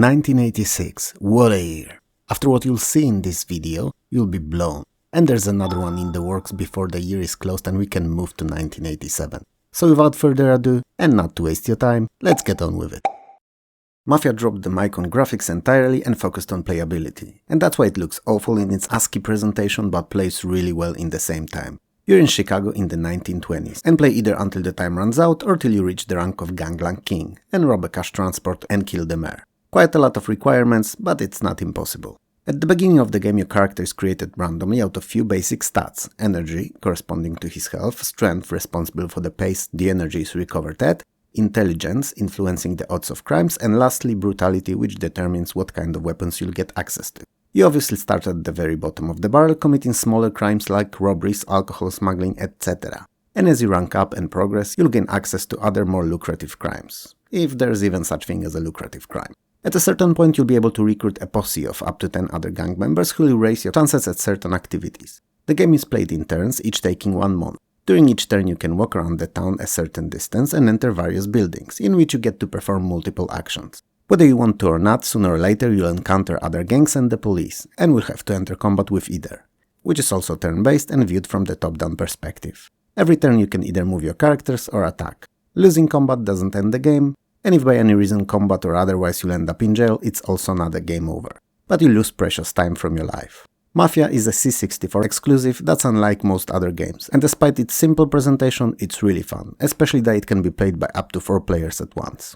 1986, what a year. After what you'll see in this video, you'll be blown. And there's another one in the works before the year is closed and we can move to 1987. So without further ado, and not to waste your time, let's get on with it. Mafia dropped the mic on graphics entirely and focused on playability. And that's why it looks awful in its ASCII presentation but plays really well in the same time. You're in Chicago in the 1920s and play either until the time runs out or till you reach the rank of Gangland King and rob a cash transport and kill the mayor. Quite a lot of requirements, but it's not impossible. At the beginning of the game, your character is created randomly out of few basic stats: energy, corresponding to his health, strength, responsible for the pace the energy is recovered at, intelligence, influencing the odds of crimes, and lastly brutality, which determines what kind of weapons you'll get access to. You obviously start at the very bottom of the barrel, committing smaller crimes like robberies, alcohol smuggling, etc. And as you rank up and progress, you'll gain access to other more lucrative crimes, if there's even such thing as a lucrative crime. At a certain point, you'll be able to recruit a posse of up to 10 other gang members who will raise your chances at certain activities. The game is played in turns, each taking 1 month. During each turn, you can walk around the town a certain distance and enter various buildings, in which you get to perform multiple actions. Whether you want to or not, sooner or later you'll encounter other gangs and the police, and will have to enter combat with either, which is also turn-based and viewed from the top-down perspective. Every turn you can either move your characters or attack. Losing combat doesn't end the game, and if by any reason combat or otherwise you'll end up in jail, it's also not a game over. But you lose precious time from your life. Mafia is a C64 exclusive that's unlike most other games, and despite its simple presentation, it's really fun, especially that it can be played by up to 4 players at once.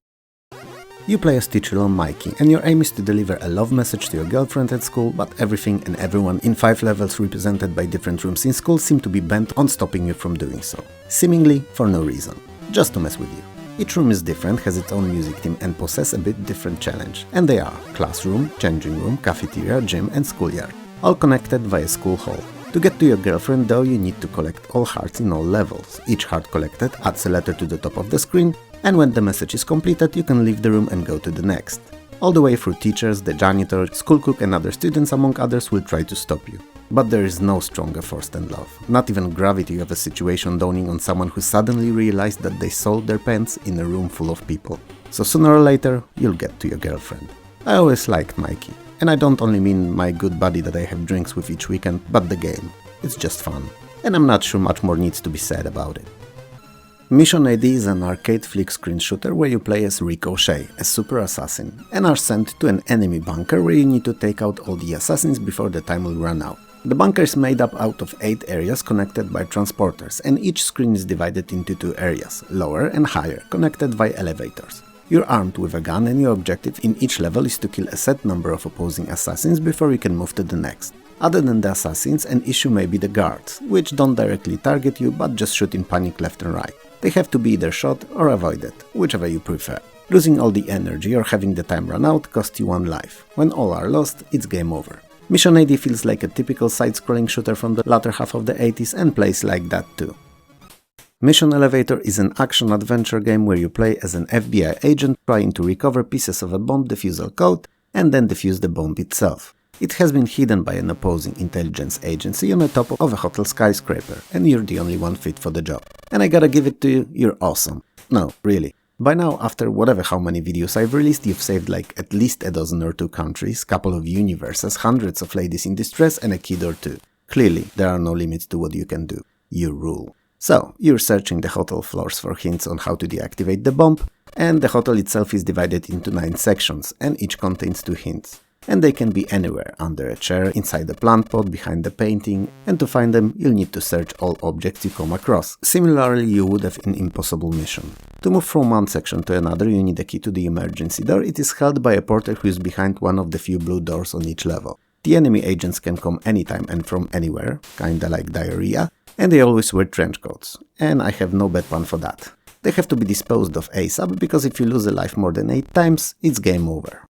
You play as titular Mikie, and your aim is to deliver a love message to your girlfriend at school, but everything and everyone in 5 levels represented by different rooms in school seem to be bent on stopping you from doing so. Seemingly for no reason, just to mess with you. Each room is different, has its own music theme and possess a bit different challenge, and they are classroom, changing room, cafeteria, gym and schoolyard, all connected via school hall. To get to your girlfriend though, you need to collect all hearts in all levels. Each heart collected adds a letter to the top of the screen, and when the message is completed, you can leave the room and go to the next. All the way through teachers, the janitor, school cook and other students among others will try to stop you. But there is no stronger force than love. Not even gravity of a situation dawning on someone who suddenly realized that they sold their pants in a room full of people. So sooner or later, you'll get to your girlfriend. I always liked Mikie. And I don't only mean my good buddy that I have drinks with each weekend, but the game. It's just fun. And I'm not sure much more needs to be said about it. N.O.M.A.D is an arcade flick screen shooter where you play as Ricochet, a super assassin, and are sent to an enemy bunker where you need to take out all the assassins before the time will run out. The bunker is made up out of 8 areas connected by transporters, and each screen is divided into 2 areas, lower and higher, connected by elevators. You're armed with a gun and your objective in each level is to kill a set number of opposing assassins before you can move to the next. Other than the assassins, an issue may be the guards, which don't directly target you but just shoot in panic left and right. They have to be either shot or avoided, whichever you prefer. Losing all the energy or having the time run out costs you 1 life. When all are lost, it's game over. N.O.M.A.D feels like a typical side-scrolling shooter from the latter half of the 80s and plays like that too. Mission Elevator is an action-adventure game where you play as an FBI agent trying to recover pieces of a bomb defusal code and then defuse the bomb itself. It has been hidden by an opposing intelligence agency on the top of a hotel skyscraper, and you're the only one fit for the job. And I gotta give it to you, you're awesome. No, really. By now, after whatever how many videos I've released, you've saved like at least a dozen or 2 countries, couple of universes, hundreds of ladies in distress and a kid or 2. Clearly, there are no limits to what you can do. You rule. So, you're searching the hotel floors for hints on how to deactivate the bomb, and the hotel itself is divided into 9 sections, and each contains 2 hints. And they can be anywhere, under a chair, inside a plant pot, behind the painting, and to find them, you'll need to search all objects you come across. Similarly, you would have in Impossible Mission. To move from one section to another, you need a key to the emergency door. It is held by a porter who is behind one of the few blue doors on each level. The enemy agents can come anytime and from anywhere, kinda like diarrhea, and they always wear trench coats. And I have no bad pun for that. They have to be disposed of ASAP, because if you lose a life more than 8 times, it's game over.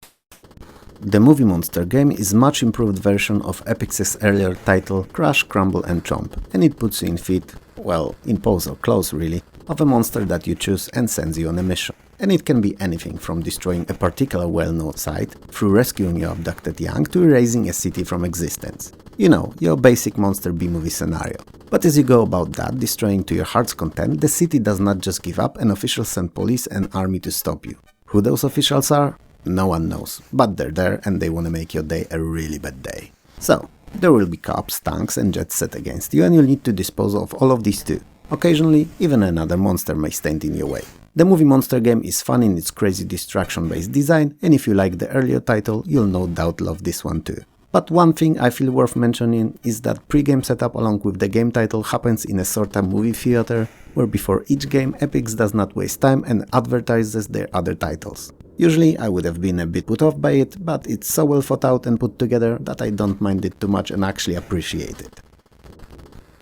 The Movie Monster game is a much improved version of Epix's earlier title Crash, Crumble and Chomp, and it puts you in feet, well, in pose or close really, of a monster that you choose and sends you on a mission. And it can be anything from destroying a particular well-known site, through rescuing your abducted young, to erasing a city from existence. You know, your basic monster B-movie scenario. But as you go about that, destroying to your heart's content, the city does not just give up, and officials send police and army to stop you. Who those officials are? No one knows, but they're there and they wanna make your day a really bad day. So, there will be cops, tanks and jets set against you, and you'll need to dispose of all of these too. Occasionally, even another monster may stand in your way. The movie Monster game is fun in its crazy distraction-based design, and if you like the earlier title, you'll no doubt love this one too. But one thing I feel worth mentioning is that pre-game setup along with the game title happens in a sort of movie theater, where before each game Epix does not waste time and advertises their other titles. Usually I would have been a bit put off by it, but it's so well thought out and put together that I don't mind it too much and actually appreciate it.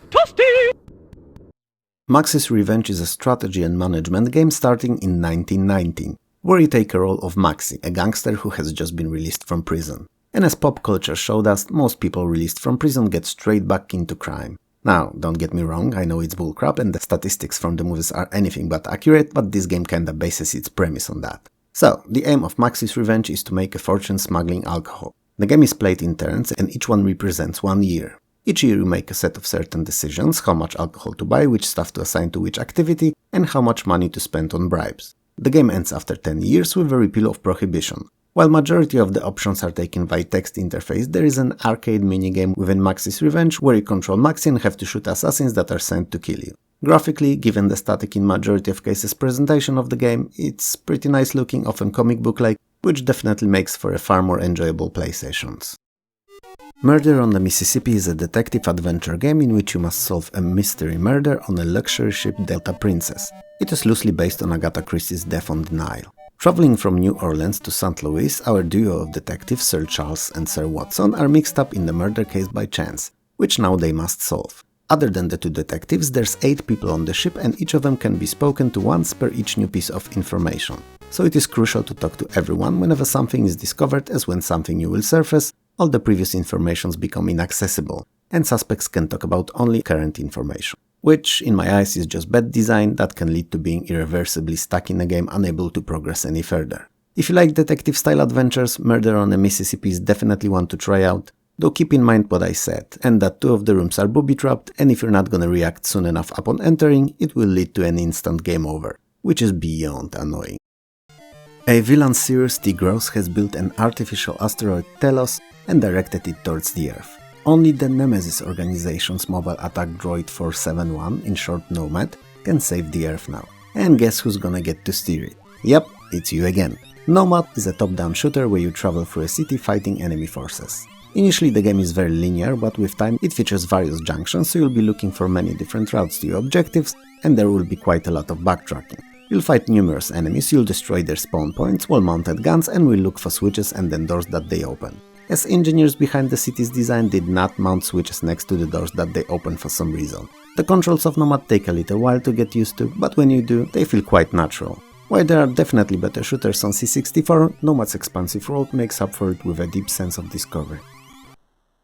Toasty! Mugsy's Revenge is a strategy and management game starting in 1919, where you take a role of Mugsy, a gangster who has just been released from prison. And as pop culture showed us, most people released from prison get straight back into crime. Now, don't get me wrong, I know it's bullcrap and the statistics from the movies are anything but accurate, but this game kinda bases its premise on that. So, the aim of Mugsy's Revenge is to make a fortune smuggling alcohol. The game is played in turns and each one represents 1 year. Each year you make a set of certain decisions, how much alcohol to buy, which stuff to assign to which activity, and how much money to spend on bribes. The game ends after 10 years with a repeal of prohibition. While majority of the options are taken by text interface, there is an arcade minigame within Mugsy's Revenge where you control Mugsy and have to shoot assassins that are sent to kill you. Graphically, given the static in majority of cases presentation of the game, it's pretty nice looking, often comic book-like, which definitely makes for a far more enjoyable play sessions. Murder on the Mississippi is a detective adventure game in which you must solve a mystery murder on a luxury ship Delta Princess. It is loosely based on Agatha Christie's Death on the Nile. Traveling from New Orleans to St. Louis, our duo of detectives, Sir Charles and Sir Watson, are mixed up in the murder case by chance, which now they must solve. Other than the two detectives, there's 8 people on the ship and each of them can be spoken to once per each new piece of information. So it is crucial to talk to everyone whenever something is discovered, as when something new will surface, all the previous informations become inaccessible, and suspects can talk about only current information. Which, in my eyes, is just bad design that can lead to being irreversibly stuck in a game unable to progress any further. If you like detective-style adventures, Murder on the Mississippi is definitely one to try out, though keep in mind what I said, and that 2 of the rooms are booby-trapped, and if you're not gonna react soon enough upon entering, it will lead to an instant game over, which is beyond annoying. A villain Sirius T. Gross has built an artificial asteroid Telos and directed it towards the Earth. Only the Nemesis organization's mobile attack droid 471, in short N.O.M.A.D, can save the Earth now. And guess who's gonna get to steer it? Yep, it's you again. N.O.M.A.D is a top-down shooter where you travel through a city fighting enemy forces. Initially the game is very linear, but with time it features various junctions, so you'll be looking for many different routes to your objectives, and there will be quite a lot of backtracking. You'll fight numerous enemies, you'll destroy their spawn points, wall-mounted guns, and will look for switches and then doors that they open. As engineers behind the city's design did not mount switches next to the doors that they open for some reason. The controls of N.O.M.A.D take a little while to get used to, but when you do, they feel quite natural. While there are definitely better shooters on C64, N.O.M.A.D's expansive world makes up for it with a deep sense of discovery.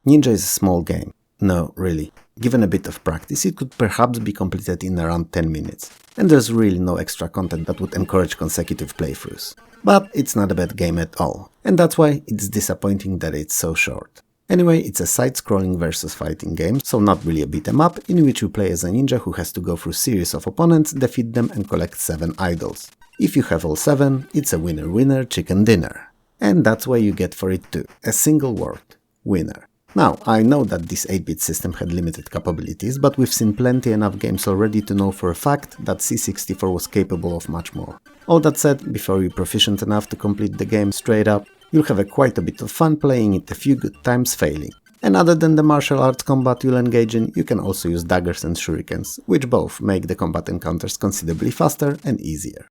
Ninja is a small game. No, really. Given a bit of practice, it could perhaps be completed in around 10 minutes. And there's really no extra content that would encourage consecutive playthroughs. But it's not a bad game at all, and that's why it's disappointing that it's so short. Anyway, it's a side-scrolling versus fighting game, so not really a beat-em-up, in which you play as a ninja who has to go through a series of opponents, defeat them and collect 7 idols. If you have all 7, it's a winner-winner chicken dinner. And that's why you get for it too, a single word, winner. Now, I know that this 8-bit system had limited capabilities, but we've seen plenty enough games already to know for a fact that C64 was capable of much more. All that said, before you're proficient enough to complete the game straight up, you'll have quite a bit of fun playing it, a few good times failing. And other than the martial arts combat you'll engage in, you can also use daggers and shurikens, which both make the combat encounters considerably faster and easier.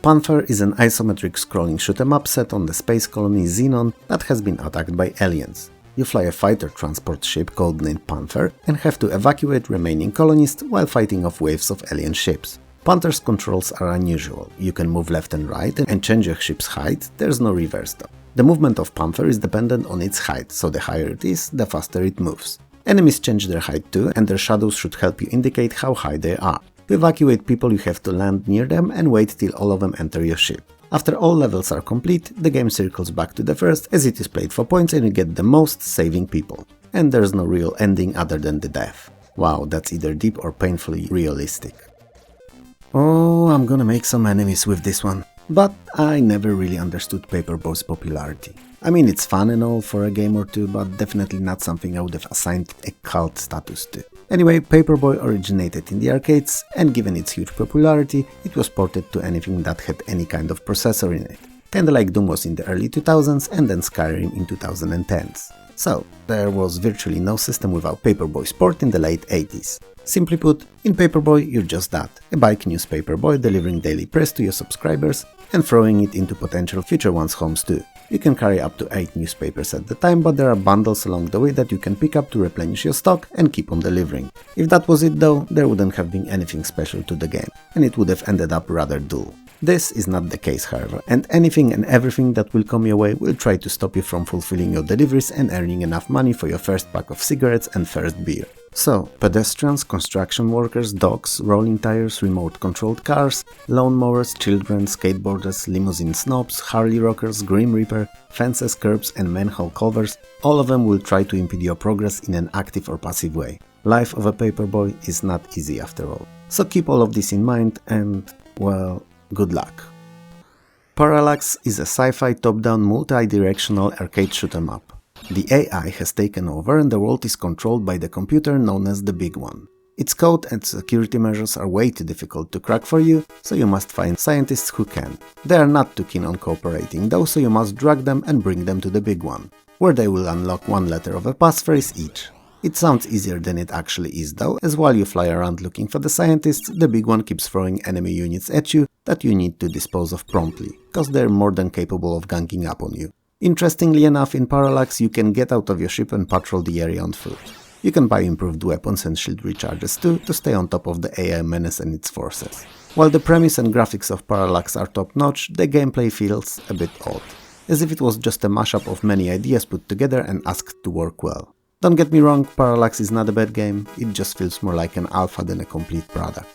Panther is an isometric scrolling shoot-em-up set on the space colony Xenon that has been attacked by aliens. You fly a fighter transport ship codenamed Panther and have to evacuate remaining colonists while fighting off waves of alien ships. Panther's controls are unusual. You can move left and right and change your ship's height, there's no reverse though. The movement of Panther is dependent on its height, so the higher it is, the faster it moves. Enemies change their height too, and their shadows should help you indicate how high they are. To evacuate people you have to land near them and wait till all of them enter your ship. After all levels are complete, the game circles back to the first, as it is played for points and you get the most saving people. And there's no real ending other than the death. Wow, that's either deep or painfully realistic. Oh, I'm gonna make some enemies with this one. But I never really understood Paperboy's popularity. I mean, it's fun and all for a game or two, but definitely not something I would have assigned a cult status to. Anyway, Paperboy originated in the arcades, and given its huge popularity, it was ported to anything that had any kind of processor in it. Kinda like Doom was in the early 2000s and then Skyrim in 2010s. So, there was virtually no system without Paperboy's port in the late 80s. Simply put, in Paperboy you're just that, a bike newspaper boy delivering daily press to your subscribers and throwing it into potential future ones' homes too. You can carry up to 8 newspapers at the time, but there are bundles along the way that you can pick up to replenish your stock and keep on delivering. If that was it though, there wouldn't have been anything special to the game, and it would have ended up rather dull. This is not the case however, and anything and everything that will come your way will try to stop you from fulfilling your deliveries and earning enough money for your first pack of cigarettes and first beer. So, pedestrians, construction workers, dogs, rolling tires, remote-controlled cars, lawnmowers, children, skateboarders, limousine snobs, Harley rockers, Grim Reaper, fences, curbs and manhole covers, all of them will try to impede your progress in an active or passive way. Life of a paperboy is not easy after all. So keep all of this in mind and, well, good luck. Parallax is a sci-fi top-down multi-directional arcade shoot-'em-up. The AI has taken over and the world is controlled by the computer known as the Big One. Its code and security measures are way too difficult to crack for you, so you must find scientists who can. They are not too keen on cooperating though, so you must drag them and bring them to the Big One, where they will unlock one letter of a passphrase each. It sounds easier than it actually is though, as while you fly around looking for the scientists, the Big One keeps throwing enemy units at you that you need to dispose of promptly, cause they're more than capable of ganging up on you. Interestingly enough, in Parallax you can get out of your ship and patrol the area on foot. You can buy improved weapons and shield recharges too, to stay on top of the AI menace and its forces. While the premise and graphics of Parallax are top-notch, the gameplay feels a bit odd, as if it was just a mashup of many ideas put together and asked to work well. Don't get me wrong, Parallax is not a bad game, it just feels more like an alpha than a complete product.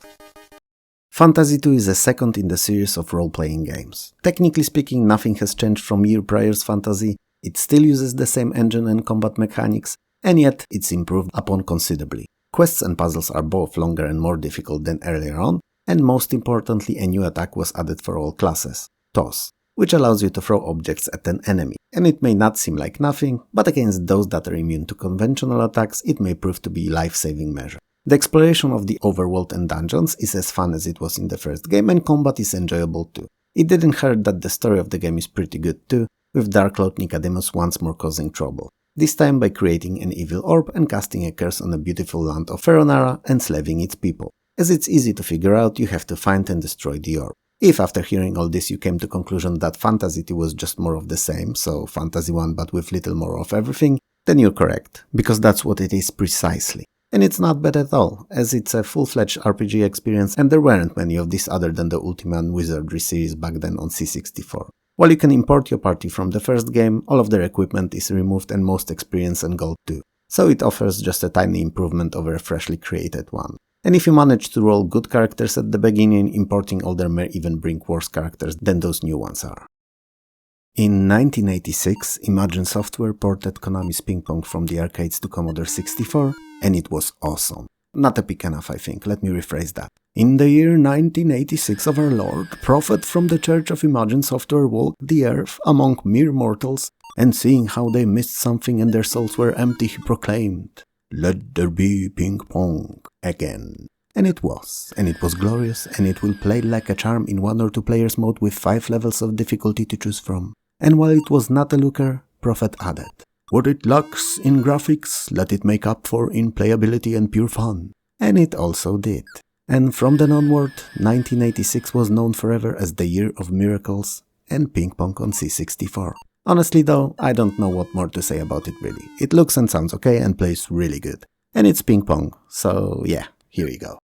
Phantasie II is a second in the series of role-playing games. Technically speaking, nothing has changed from year prior's Phantasie, it still uses the same engine and combat mechanics, and yet it's improved upon considerably. Quests and puzzles are both longer and more difficult than earlier on, and most importantly a new attack was added for all classes, Toss, which allows you to throw objects at an enemy. And it may not seem like nothing, but against those that are immune to conventional attacks it may prove to be a life-saving measure. The exploration of the overworld and dungeons is as fun as it was in the first game, and combat is enjoyable too. It didn't hurt that the story of the game is pretty good too, with Dark Lord Nicodemus once more causing trouble. This time by creating an evil orb and casting a curse on a beautiful land of Feronara and slaving its people. As it's easy to figure out, you have to find and destroy the orb. If after hearing all this you came to the conclusion that Phantasie II was just more of the same, so Phantasie 1 but with little more of everything, then you're correct, because that's what it is precisely. And it's not bad at all, as it's a full-fledged RPG experience and there weren't many of these other than the Ultima and Wizardry series back then on C64. While you can import your party from the first game, all of their equipment is removed and most experience and gold too, so it offers just a tiny improvement over a freshly created one. And if you manage to roll good characters at the beginning, importing older may even bring worse characters than those new ones are. In 1986, Imagine Software ported Konami's Ping Pong from the arcades to Commodore 64, and it was awesome. Not epic enough, I think, let me rephrase that. In the year 1986 of our Lord, prophet from the Church of Imagine Software walked the earth among mere mortals, and seeing how they missed something and their souls were empty, he proclaimed, "Let there be Ping Pong again." And it was glorious, and it will play like a charm in 1 or 2 players mode with 5 levels of difficulty to choose from. And while it was not a looker, Prophet added, "What it lacks in graphics, let it make up for in playability and pure fun." And it also did. And from then onward, 1986 was known forever as the year of miracles and Ping Pong on C64. Honestly though, I don't know what more to say about it really. It looks and sounds okay and plays really good. And it's Ping Pong, so yeah, here you go.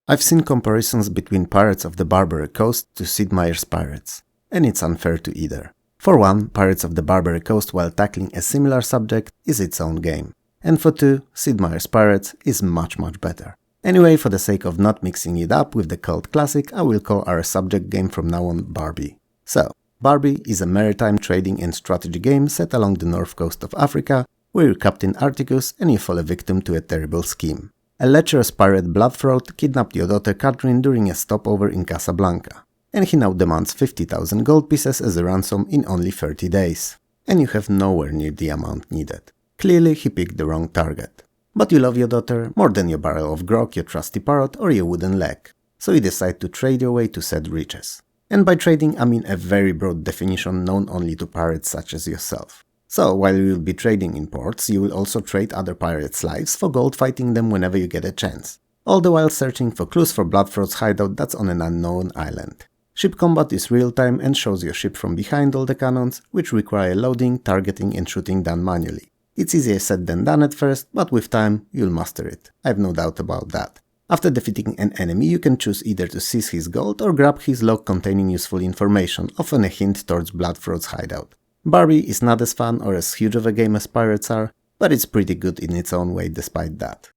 I've seen comparisons between Pirates of the Barbary Coast to Sid Meier's Pirates, and it's unfair to either. For one, Pirates of the Barbary Coast, while tackling a similar subject, is its own game. And for two, Sid Meier's Pirates is much better. Anyway, for the sake of not mixing it up with the cult classic, I will call our subject game from now on Barbie. So, Barbie is a maritime trading and strategy game set along the north coast of Africa, where you're Captain Articus and you fall a victim to a terrible scheme. A lecherous pirate Bloodthroat kidnapped your daughter Catherine during a stopover in Casablanca. and he now demands 50,000 gold pieces as a ransom in only 30 days. And you have nowhere near the amount needed. Clearly he picked the wrong target. But you love your daughter more than your barrel of grog, your trusty parrot, or your wooden leg. So you decide to trade your way to said riches. And by trading I mean a very broad definition known only to pirates such as yourself. So while you will be trading in ports, you will also trade other pirates' lives for gold, fighting them whenever you get a chance. All the while searching for clues for Bloodthroat's hideout that's on an unknown island. Ship combat is real-time and shows your ship from behind all the cannons, which require loading, targeting and shooting done manually. It's easier said than done at first, but with time you'll master it. I've no doubt about that. After defeating an enemy, you can choose either to seize his gold or grab his log containing useful information, often a hint towards Bloodthroat's hideout. Barbary is not as fun or as huge of a game as pirates are, but it's pretty good in its own way despite that.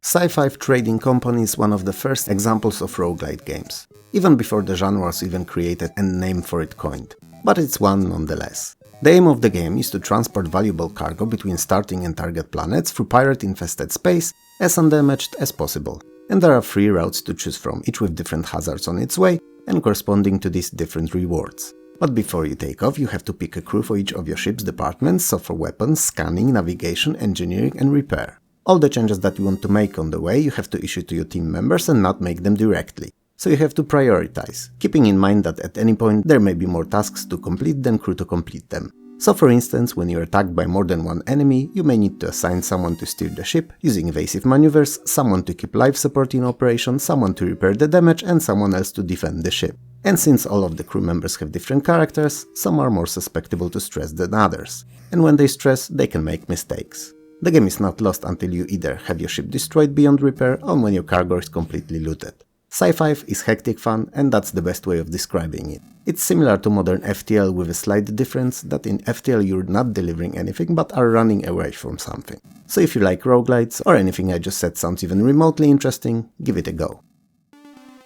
Sci-Fi Trading Company is one of the first examples of roguelite games, even before the genre was even created and name for it coined, but it's one nonetheless. The aim of the game is to transport valuable cargo between starting and target planets through pirate-infested space as undamaged as possible, and there are 3 routes to choose from, each with different hazards on its way and corresponding to these different rewards. But before you take off, you have to pick a crew for each of your ship's departments, so for weapons, scanning, navigation, engineering and repair. All the changes that you want to make on the way you have to issue to your team members and not make them directly. So you have to prioritize, keeping in mind that at any point there may be more tasks to complete than crew to complete them. So for instance, when you're attacked by more than one enemy, you may need to assign someone to steer the ship, using evasive maneuvers, someone to keep life support in operation, someone to repair the damage and someone else to defend the ship. And since all of the crew members have different characters, some are more susceptible to stress than others. And when they stress, they can make mistakes. The game is not lost until you either have your ship destroyed beyond repair or when your cargo is completely looted. Sci-Fi is hectic fun, and that's the best way of describing it. It's similar to modern FTL with a slight difference that in FTL you're not delivering anything but are running away from something. So if you like roguelites or anything I just said sounds even remotely interesting, give it a go.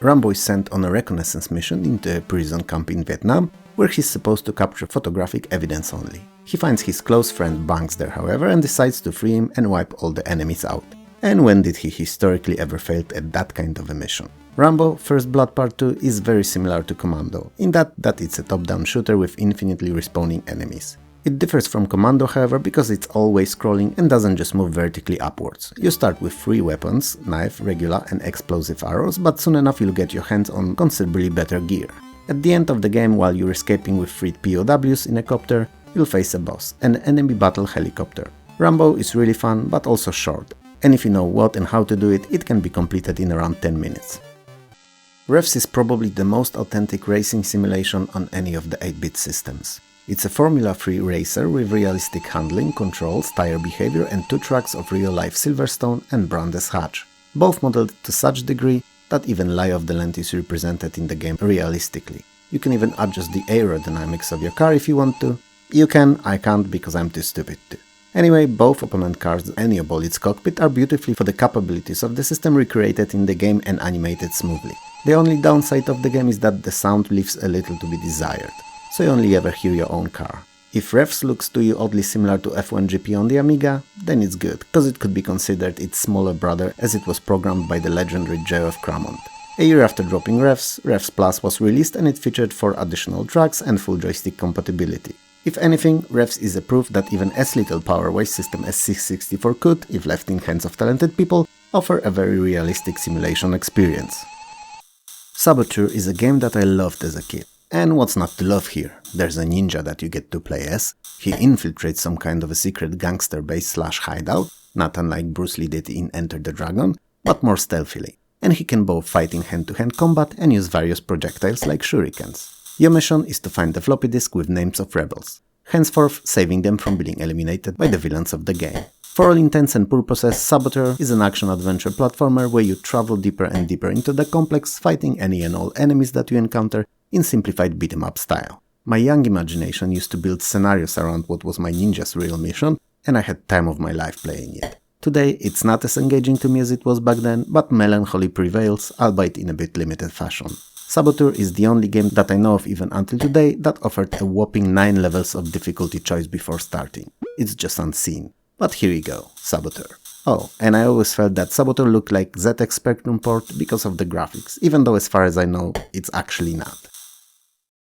Rambo is sent on a reconnaissance mission into a prison camp in Vietnam, where he's supposed to capture photographic evidence only. He finds his close friend Banks there, however, and decides to free him and wipe all the enemies out. And when did he historically ever fail at that kind of a mission? Rambo First Blood Part 2 is very similar to Commando, in that it's a top-down shooter with infinitely respawning enemies. It differs from Commando, however, because it's always scrolling and doesn't just move vertically upwards. You start with 3 weapons, knife, regular and explosive arrows, but soon enough you'll get your hands on considerably better gear. At the end of the game, while you're escaping with freed POWs in a copter, you'll face a boss, an enemy battle helicopter. Rambo is really fun, but also short, and if you know what and how to do it, it can be completed in around 10 minutes. Revs is probably the most authentic racing simulation on any of the 8-bit systems. It's a Formula 3 racer with realistic handling, controls, tire behavior and 2 tracks of real-life Silverstone and Brandes Hatch, both modeled to such degree that even lie of the land is represented in the game realistically. You can even adjust the aerodynamics of your car if you want to. You can, I can't because I'm too stupid to. Anyway, both opponent cars and your bolid's cockpit are beautifully for the capabilities of the system recreated in the game and animated smoothly. The only downside of the game is that the sound leaves a little to be desired, so you only ever hear your own car. If Revs looks to you oddly similar to F1 GP on the Amiga, then it's good, because it could be considered its smaller brother as it was programmed by the legendary Geoff Cramont. A year after dropping Revs, Revs Plus was released and it featured 4 additional tracks and full joystick compatibility. If anything, Revs is a proof that even as little power-wise system as C64 could, if left in hands of talented people, offer a very realistic simulation experience. Saboteur is a game that I loved as a kid. And what's not to love here? There's a ninja that you get to play as, he infiltrates some kind of a secret gangster base / hideout, not unlike Bruce Lee did in Enter the Dragon, but more stealthily. And he can both fight in hand-to-hand combat and use various projectiles like shurikens. Your mission is to find the floppy disk with names of rebels, henceforth saving them from being eliminated by the villains of the game. For all intents and purposes, Saboteur is an action-adventure platformer where you travel deeper and deeper into the complex, fighting any and all enemies that you encounter in simplified beat-em-up style. My young imagination used to build scenarios around what was my ninja's real mission, and I had time of my life playing it. Today, it's not as engaging to me as it was back then, but melancholy prevails, albeit in a bit limited fashion. Saboteur is the only game that I know of even until today that offered a whopping 9 levels of difficulty choice before starting. It's just unseen. But here you go, Saboteur. Oh, and I always felt that Saboteur looked like ZX Spectrum port because of the graphics, even though as far as I know, it's actually not.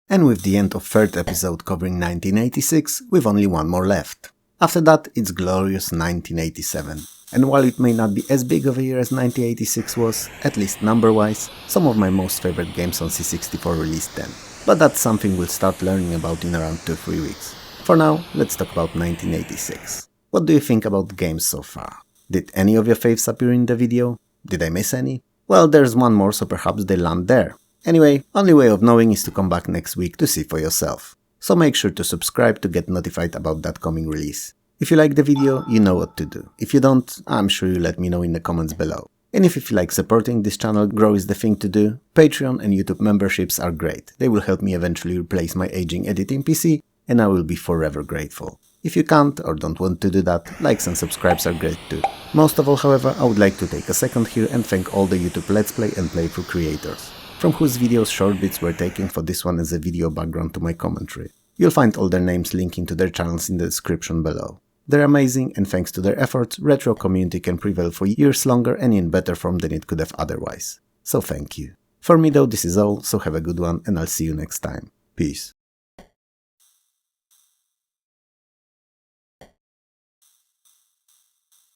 And with the end of third episode covering 1986, we've only one more left. After that, it's glorious 1987. And while it may not be as big of a year as 1986 was, at least number-wise, some of my most favorite games on C64 released then. But that's something we'll start learning about in around 2-3 weeks. For now, let's talk about 1986. What do you think about the games so far? Did any of your faves appear in the video? Did I miss any? Well, there's one more, so perhaps they land there. Anyway, only way of knowing is to come back next week to see for yourself. So make sure to subscribe to get notified about that coming release. If you like the video, you know what to do. If you don't, I'm sure you'll let me know in the comments below. And if you feel like supporting this channel grow is the thing to do, Patreon and YouTube memberships are great. They will help me eventually replace my aging editing PC, and I will be forever grateful. If you can't or don't want to do that, likes and subscribes are great too. Most of all, however, I would like to take a second here and thank all the YouTube Let's Play and playthrough creators, from whose videos short bits were taken for this one as a video background to my commentary. You'll find all their names linking to their channels in the description below. They're amazing, and thanks to their efforts, retro community can prevail for years longer and in better form than it could have otherwise. So thank you. For me though, this is all, so have a good one and I'll see you next time. Peace.